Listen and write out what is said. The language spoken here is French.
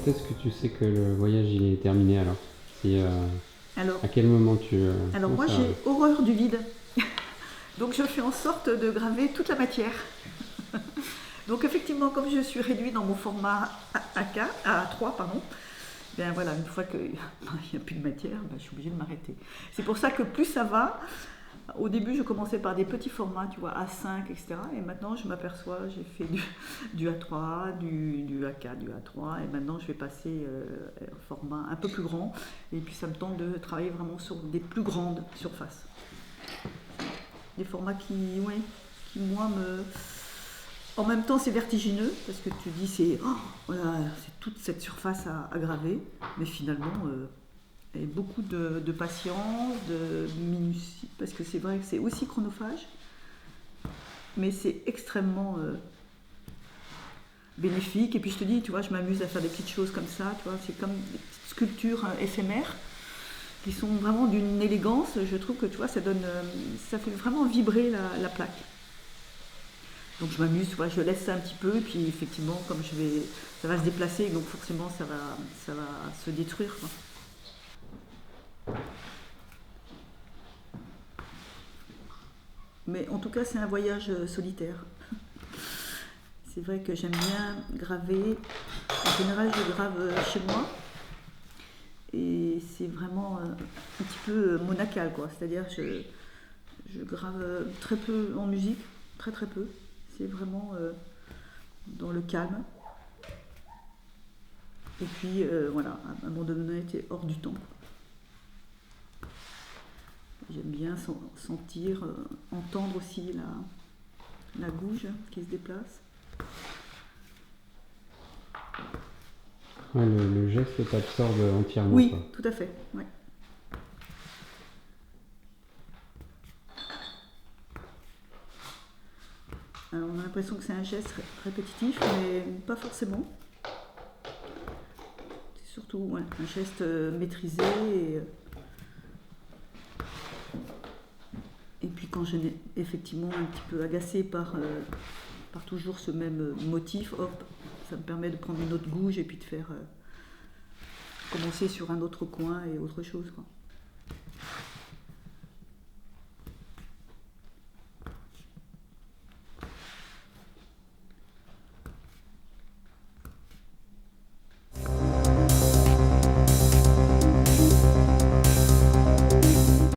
quand est-ce que tu sais que le voyage il est terminé alors? Si, Alors, à quel moment tu... alors comment moi ça... j'ai horreur du vide. Donc je fais en sorte de graver toute la matière. Donc effectivement, comme je suis réduite dans mon format AK, A3, pardon, bien voilà, une fois qu'il n'y a plus de matière, ben, je suis obligée de m'arrêter. C'est pour ça que plus ça va, au début je commençais par des petits formats, tu vois, A5, etc. Et maintenant je m'aperçois, j'ai fait du A3, du AK, du A3, et maintenant je vais passer au format un peu plus grand. Et puis ça me tente de travailler vraiment sur des plus grandes surfaces. Des formats ouais, qui moi me... En même temps, c'est vertigineux parce que tu dis c'est voilà, c'est toute cette surface à graver, mais finalement, il y a beaucoup de patience, de minutie, parce que c'est vrai que c'est aussi chronophage, mais c'est extrêmement bénéfique. Et puis je te dis, tu vois, je m'amuse à faire des petites choses comme ça, tu vois, c'est comme des petites sculptures éphémères qui sont vraiment d'une élégance. Je trouve que tu vois, ça donne, ça fait vraiment vibrer la plaque. Donc je m'amuse, tu vois, je laisse ça un petit peu, et puis effectivement, comme ça va se déplacer, donc forcément ça va se détruire, quoi. Mais en tout cas, c'est un voyage solitaire. C'est vrai que j'aime bien graver. En général, je grave chez moi, et c'est vraiment un petit peu monacal, quoi. C'est-à-dire, je grave très peu en musique, très très peu. C'est vraiment dans le calme. Et puis voilà, à un moment donné, tu es hors du temps. J'aime bien sentir, entendre aussi la gouge qui se déplace. Ouais, le geste t'absorbe entièrement, Oui, quoi. tout à fait. Ouais. Alors on a l'impression que c'est un geste répétitif, mais pas forcément. C'est surtout ouais, un geste maîtrisé. Et puis quand je suis effectivement un petit peu agacée par toujours ce même motif, hop, ça me permet de prendre une autre gouge et puis de faire commencer sur un autre coin et autre chose, quoi.